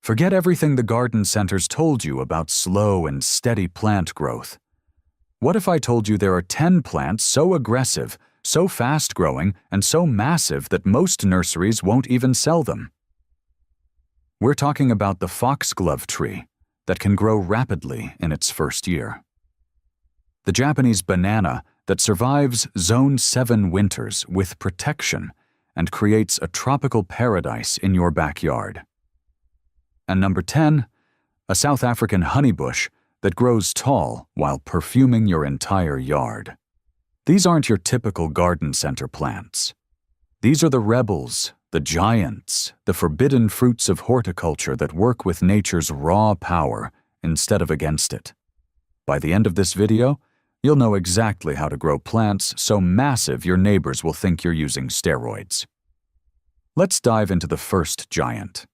Forget everything the garden centers told you about slow and steady plant growth. What if I told you there are 10 plants so aggressive, so fast-growing, and so massive that most nurseries won't even sell them? We're talking about the foxglove tree that can grow rapidly in its first year. The Japanese banana that survives Zone 7 winters with protection and creates a tropical paradise in your backyard. And number 10, a South African honeybush that grows tall while perfuming your entire yard. These aren't your typical garden center plants. These are the rebels, the giants, the forbidden fruits of horticulture that work with nature's raw power instead of against it. By the end of this video, you'll know exactly how to grow plants so massive your neighbors will think you're using steroids. Let's dive into the first giant.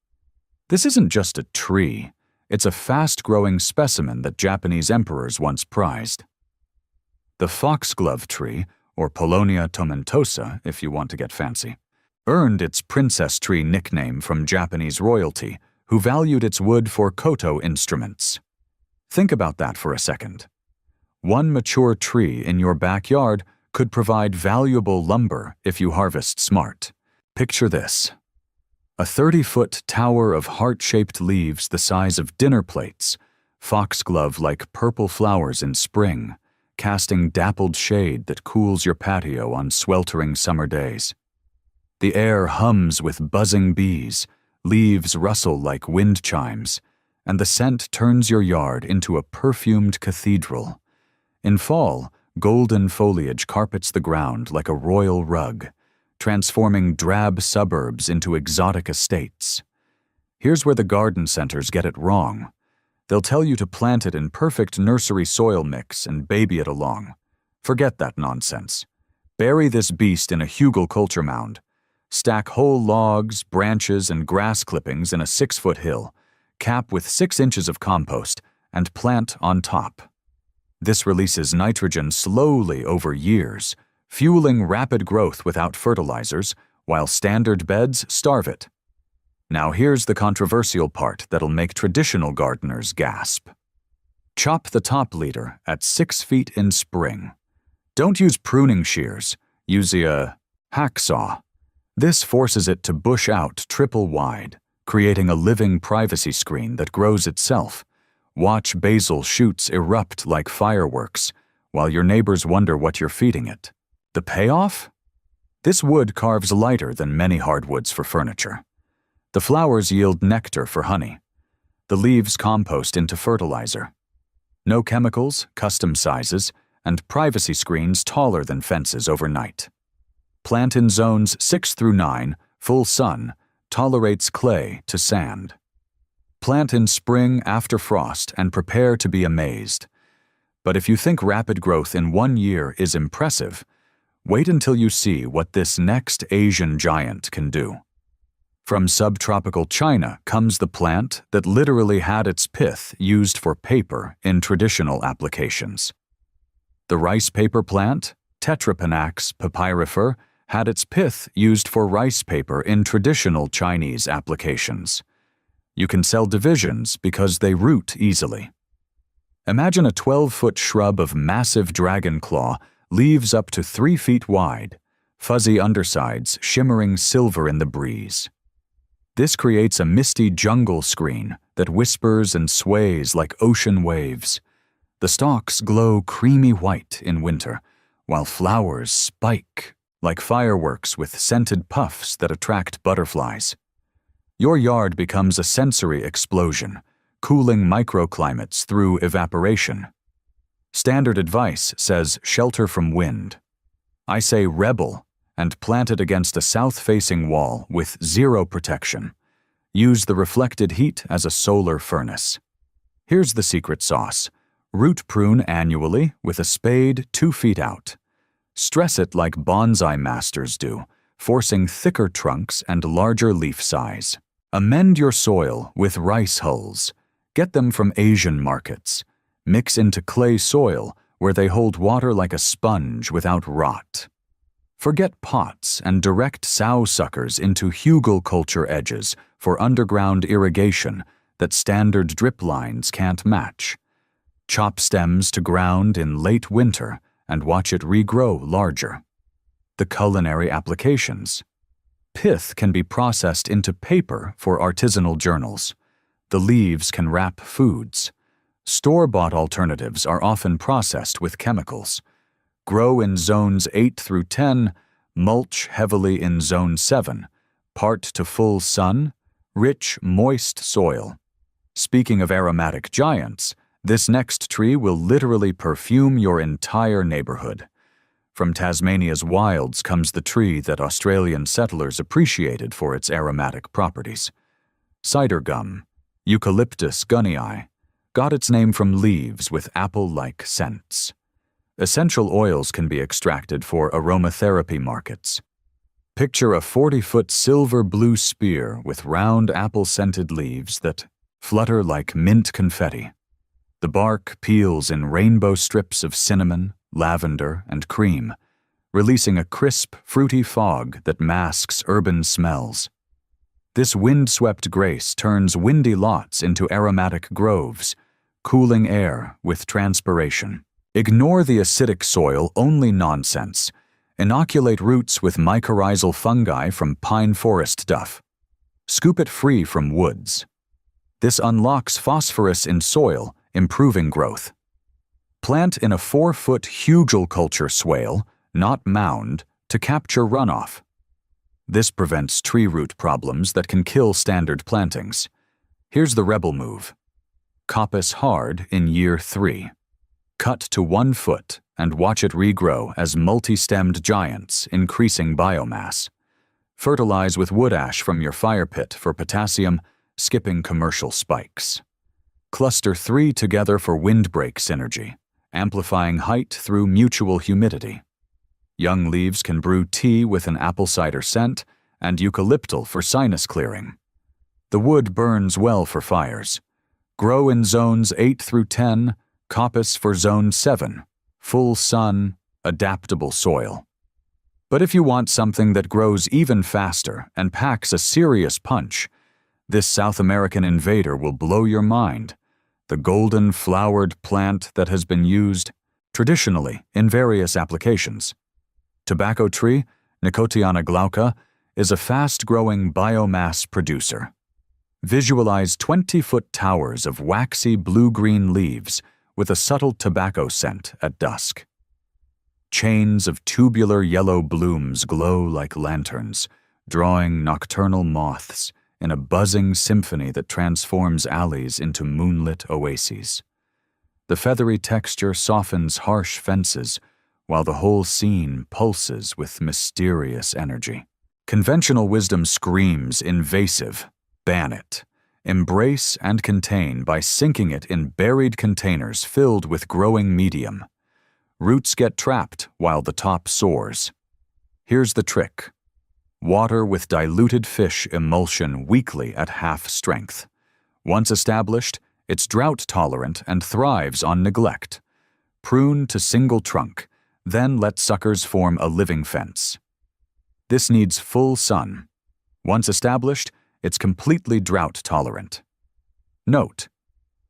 This isn't just a tree, it's a fast-growing specimen that Japanese emperors once prized. The foxglove tree, or Polonia tomentosa if you want to get fancy, earned its princess tree nickname from Japanese royalty, who valued its wood for koto instruments. Think about that for a second. One mature tree in your backyard could provide valuable lumber if you harvest smart. Picture this. A 30-foot tower of heart-shaped leaves the size of dinner plates, foxglove-like purple flowers in spring, casting dappled shade that cools your patio on sweltering summer days. The air hums with buzzing bees, leaves rustle like wind chimes, and the scent turns your yard into a perfumed cathedral. In fall, golden foliage carpets the ground like a royal rug, transforming drab suburbs into exotic estates. Here's where the garden centers get it wrong. They'll tell you to plant it in perfect nursery soil mix and baby it along. Forget that nonsense. Bury this beast in a hugelkultur mound. Stack whole logs, branches, and grass clippings in a 6-foot hill, cap with 6 inches of compost, and plant on top. This releases nitrogen slowly over years, fueling rapid growth without fertilizers, while standard beds starve it. Now here's the controversial part that'll make traditional gardeners gasp. Chop the top leader at 6 feet in spring. Don't use pruning shears, use a hacksaw. This forces it to bush out triple wide, creating a living privacy screen that grows itself. Watch basil shoots erupt like fireworks, while your neighbors wonder what you're feeding it. The payoff? This wood carves lighter than many hardwoods for furniture. The flowers yield nectar for honey. The leaves compost into fertilizer. No chemicals, custom sizes, and privacy screens taller than fences overnight. Plant in zones 6 through 9, full sun, tolerates clay to sand. Plant in spring after frost and prepare to be amazed. But if you think rapid growth in 1 year is impressive, wait until you see what this next Asian giant can do. From subtropical China comes the plant that literally had its pith used for paper in traditional applications. The rice paper plant, Tetrapanax papyrifera, had its pith used for rice paper in traditional Chinese applications. You can sell divisions because they root easily. Imagine a 12-foot shrub of massive dragon claw, leaves up to 3 feet wide, fuzzy undersides shimmering silver in the breeze. This creates a misty jungle screen that whispers and sways like ocean waves. The stalks glow creamy white in winter, while flowers spike like fireworks with scented puffs that attract butterflies. Your yard becomes a sensory explosion, cooling microclimates through evaporation. Standard advice says shelter from wind. I say rebel and plant it against a south-facing wall with zero protection. Use the reflected heat as a solar furnace. Here's the secret sauce. Root prune annually with a spade 2 feet out. Stress it like bonsai masters do, forcing thicker trunks and larger leaf size. Amend your soil with rice hulls. Get them from Asian markets. Mix into clay soil where they hold water like a sponge without rot. Forget pots and direct sow suckers into hugelkultur edges for underground irrigation that standard drip lines can't match. Chop stems to ground in late winter and watch it regrow larger. The culinary applications. Pith can be processed into paper for artisanal journals. The leaves can wrap foods. Store-bought alternatives are often processed with chemicals. Grow in zones 8 through 10, mulch heavily in zone 7, part to full sun, rich, moist soil. Speaking of aromatic giants, this next tree will literally perfume your entire neighborhood. From Tasmania's wilds comes the tree that Australian settlers appreciated for its aromatic properties. Cider gum, Eucalyptus gunnii, got its name from leaves with apple-like scents. Essential oils can be extracted for aromatherapy markets. Picture a 40-foot silver-blue spear with round apple-scented leaves that flutter like mint confetti. The bark peels in rainbow strips of cinnamon, lavender, and cream, releasing a crisp, fruity fog that masks urban smells. This wind-swept grace turns windy lots into aromatic groves, cooling air with transpiration. Ignore the acidic soil-only nonsense. Inoculate roots with mycorrhizal fungi from pine forest duff. Scoop it free from woods. This unlocks phosphorus in soil, improving growth. Plant in a 4-foot hugelkultur swale, not mound, to capture runoff. This prevents tree root problems that can kill standard plantings. Here's the rebel move. Coppice hard in year 3. Cut to 1 foot and watch it regrow as multi-stemmed giants, increasing biomass. Fertilize with wood ash from your fire pit for potassium, skipping commercial spikes. Cluster 3 together for windbreak synergy, amplifying height through mutual humidity. Young leaves can brew tea with an apple cider scent and eucalyptal for sinus clearing. The wood burns well for fires. Grow in zones 8 through 10, coppice for zone 7, full sun, adaptable soil. But if you want something that grows even faster and packs a serious punch, this South American invader will blow your mind. The golden flowered plant that has been used traditionally in various applications. Tobacco tree, Nicotiana glauca, is a fast-growing biomass producer. Visualize 20-foot towers of waxy blue-green leaves with a subtle tobacco scent at dusk. Chains of tubular yellow blooms glow like lanterns, drawing nocturnal moths in a buzzing symphony that transforms alleys into moonlit oases. The feathery texture softens harsh fences, while the whole scene pulses with mysterious energy. Conventional wisdom screams invasive. Ban it. Embrace and contain by sinking it in buried containers filled with growing medium. Roots get trapped while the top soars. Here's the trick. Water with diluted fish emulsion weekly at half strength. Once established, it's drought-tolerant and thrives on neglect. Prune to single trunk, then let suckers form a living fence. This needs full sun. Once established, it's completely drought-tolerant. Note: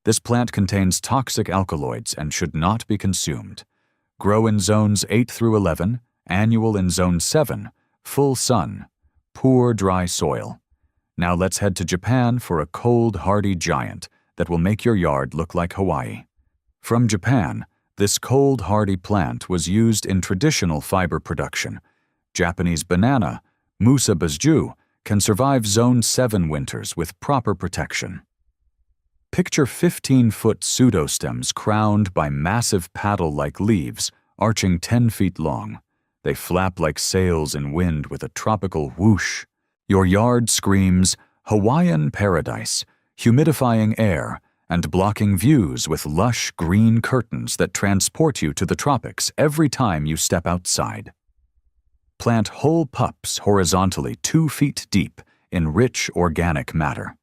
this plant contains toxic alkaloids and should not be consumed. Grow in zones 8 through 11, annual in zone 7, full sun, poor dry soil. Now let's head to Japan for a cold, hardy giant that will make your yard look like Hawaii. From Japan, this cold, hardy plant was used in traditional fiber production. Japanese banana, Musa basju, can survive zone 7 winters with proper protection. Picture 15-foot pseudostems crowned by massive paddle-like leaves arching 10 feet long. They flap like sails in wind with a tropical whoosh. Your yard screams Hawaiian paradise, humidifying air and blocking views with lush green curtains that transport you to the tropics every time you step outside. Plant whole pups horizontally 2 feet deep in rich organic matter.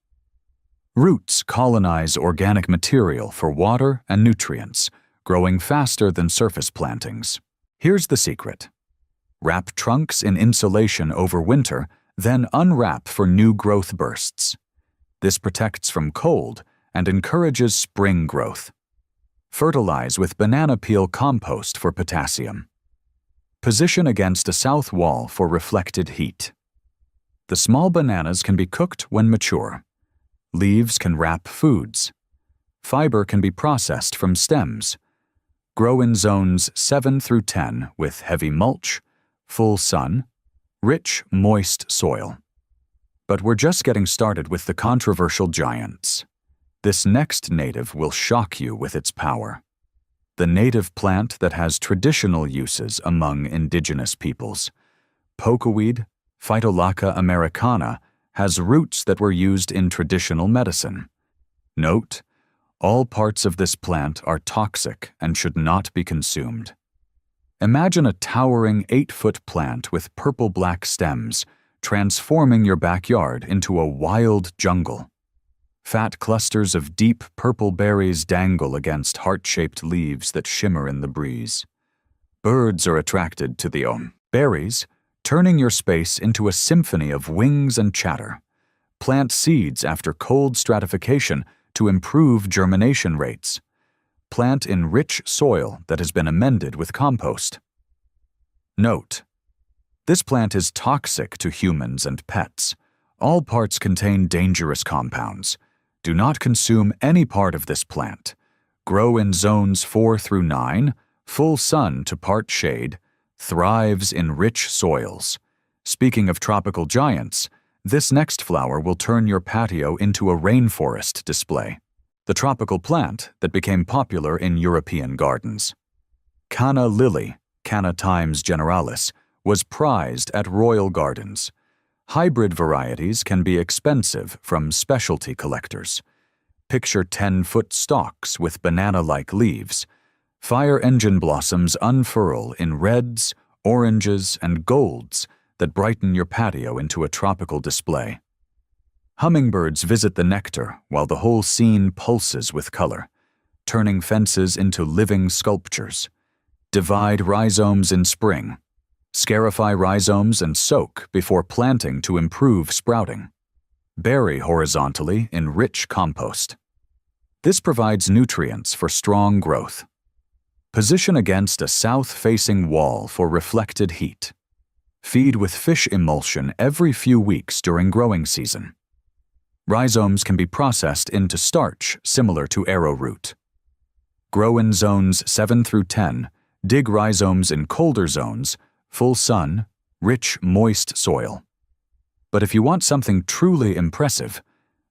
Roots colonize organic material for water and nutrients, growing faster than surface plantings. Here's the secret. Wrap trunks in insulation over winter, then unwrap for new growth bursts. This protects from cold and encourages spring growth. Fertilize with banana peel compost for potassium. Position against a south wall for reflected heat. The small bananas can be cooked when mature. Leaves can wrap foods. Fiber can be processed from stems. Grow in zones 7 through 10 with heavy mulch, full sun, rich, moist soil. But we're just getting started with the controversial giants. This next native will shock you with its power. The native plant that has traditional uses among indigenous peoples. Pokeweed, Phytolacca americana, has roots that were used in traditional medicine. Note, all parts of this plant are toxic and should not be consumed. Imagine a towering 8-foot plant with purple-black stems, transforming your backyard into a wild jungle. Fat clusters of deep purple berries dangle against heart-shaped leaves that shimmer in the breeze. Birds are attracted to the berries, turning your space into a symphony of wings and chatter. Plant seeds after cold stratification to improve germination rates. Plant in rich soil that has been amended with compost. Note: this plant is toxic to humans and pets. All parts contain dangerous compounds. Do not consume any part of this plant. Grow in zones 4 through 9, full sun to part shade, thrives in rich soils. Speaking of tropical giants, this next flower will turn your patio into a rainforest display. The tropical plant that became popular in European gardens. Canna lily, Canna times generalis, was prized at royal gardens. Hybrid varieties can be expensive from specialty collectors. Picture 10-foot stalks with banana-like leaves. Fire engine blossoms unfurl in reds, oranges, and golds that brighten your patio into a tropical display. Hummingbirds visit the nectar while the whole scene pulses with color, turning fences into living sculptures. Divide rhizomes in spring. Scarify rhizomes and soak before planting to improve sprouting. Bury horizontally in rich compost. This provides nutrients for strong growth. Position against a south-facing wall for reflected heat. Feed with fish emulsion every few weeks during growing season. Rhizomes can be processed into starch similar to arrowroot. Grow in zones 7 through 10, dig rhizomes in colder zones, full sun, rich, moist soil. But if you want something truly impressive,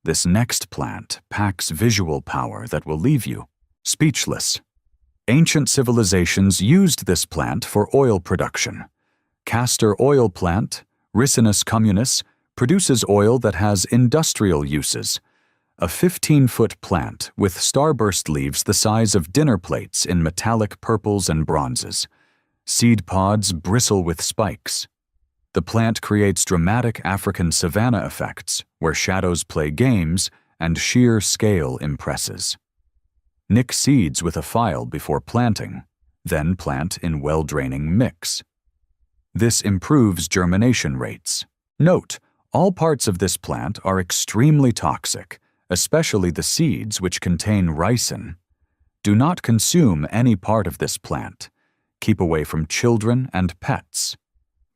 this next plant packs visual power that will leave you speechless. Ancient civilizations used this plant for oil production. Castor oil plant, Ricinus communis, produces oil that has industrial uses. A 15-foot plant with starburst leaves the size of dinner plates in metallic purples and bronzes. Seed pods bristle with spikes. The plant creates dramatic African savanna effects where shadows play games and sheer scale impresses. Nick seeds with a file before planting, then plant in well-draining mix. This improves germination rates. Note, all parts of this plant are extremely toxic, especially the seeds which contain ricin. Do not consume any part of this plant. Keep away from children and pets.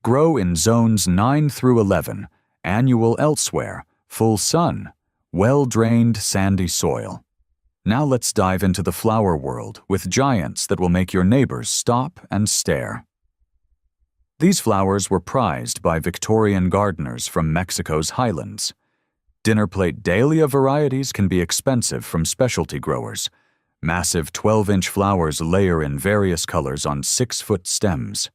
Grow in zones 9 through 11, annual elsewhere, full sun, well-drained sandy soil. Now let's dive into the flower world with giants that will make your neighbors stop and stare. These flowers were prized by Victorian gardeners from Mexico's highlands. Dinner plate dahlia varieties can be expensive from specialty growers. Massive 12-inch flowers layer in various colors on 6-foot stems.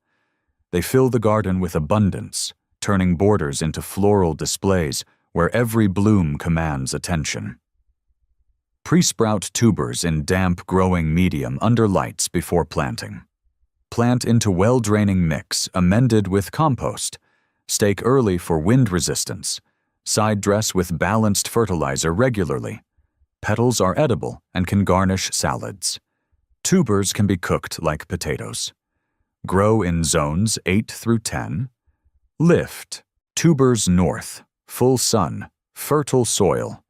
They fill the garden with abundance, turning borders into floral displays where every bloom commands attention. Pre-sprout tubers in damp growing medium under lights before planting. Plant into well-draining mix amended with compost. Stake early for wind resistance. Side dress with balanced fertilizer regularly. Petals are edible and can garnish salads. Tubers can be cooked like potatoes. Grow in zones 8 through 10. Lift. Tubers north. Full sun. Fertile soil.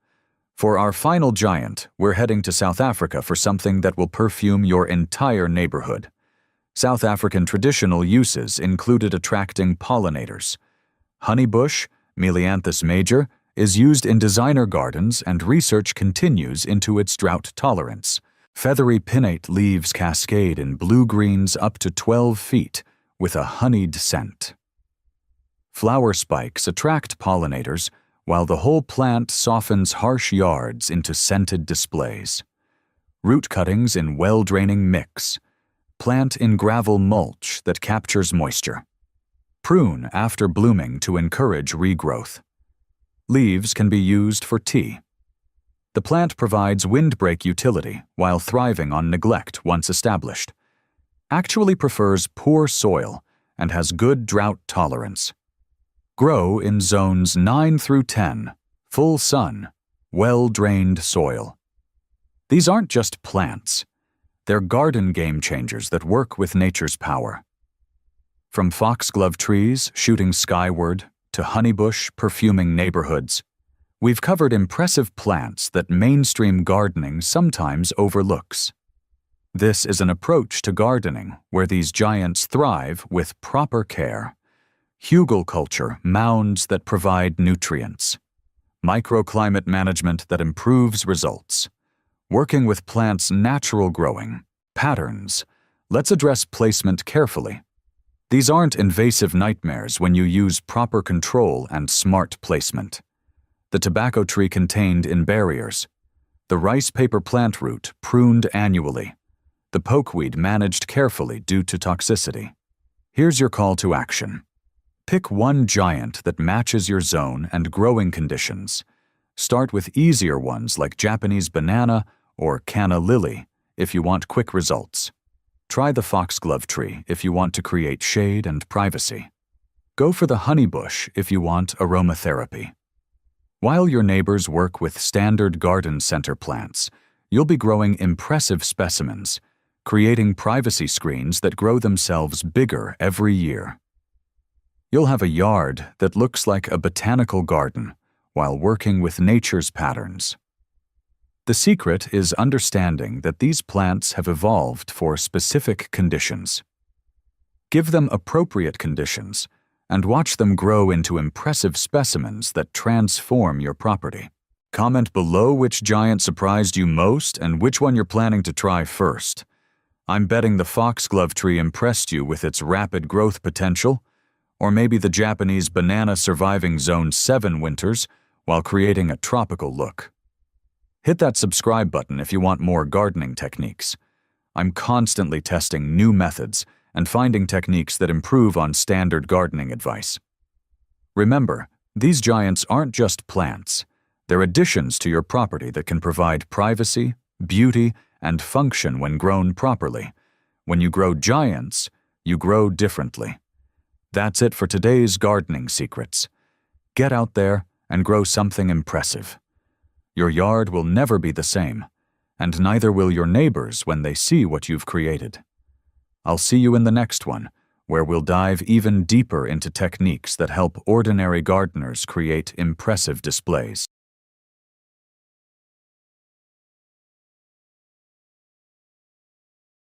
For our final giant, we're heading to South Africa for something that will perfume your entire neighborhood. South African traditional uses included attracting pollinators. Honeybush, Melianthus major, is used in designer gardens, and research continues into its drought tolerance. Feathery pinnate leaves cascade in blue-greens up to 12 feet with a honeyed scent. Flower spikes attract pollinators, while the whole plant softens harsh yards into scented displays. Root cuttings in well-draining mix. Plant in gravel mulch that captures moisture. Prune after blooming to encourage regrowth. Leaves can be used for tea. The plant provides windbreak utility while thriving on neglect once established. Actually prefers poor soil and has good drought tolerance. Grow in zones 9 through 10, full sun, well-drained soil. These aren't just plants. They're garden game changers that work with nature's power. From foxglove trees shooting skyward to honeybush perfuming neighborhoods, we've covered impressive plants that mainstream gardening sometimes overlooks. This is an approach to gardening where these giants thrive with proper care. Horticulture mounds that provide nutrients. Microclimate management that improves results. Working with plants' natural growing patterns. Let's address placement carefully. These aren't invasive nightmares when you use proper control and smart placement. The tobacco tree contained in barriers. The rice paper plant root pruned annually. The pokeweed managed carefully due to toxicity. Here's your call to action. Pick one giant that matches your zone and growing conditions. Start with easier ones like Japanese banana or canna lily if you want quick results. Try the foxglove tree if you want to create shade and privacy. Go for the honeybush if you want aromatherapy. While your neighbors work with standard garden center plants, you'll be growing impressive specimens, creating privacy screens that grow themselves bigger every year. You'll have a yard that looks like a botanical garden while working with nature's patterns. The secret is understanding that these plants have evolved for specific conditions. Give them appropriate conditions and watch them grow into impressive specimens that transform your property. Comment below which giant surprised you most and which one you're planning to try first. I'm betting the foxglove tree impressed you with its rapid growth potential, or maybe the Japanese banana surviving Zone 7 winters while creating a tropical look. Hit that subscribe button if you want more gardening techniques. I'm constantly testing new methods and finding techniques that improve on standard gardening advice. Remember, these giants aren't just plants. They're additions to your property that can provide privacy, beauty, and function when grown properly. When you grow giants, you grow differently. That's it for today's gardening secrets. Get out there and grow something impressive. Your yard will never be the same, and neither will your neighbors when they see what you've created. I'll see you in the next one, where we'll dive even deeper into techniques that help ordinary gardeners create impressive displays.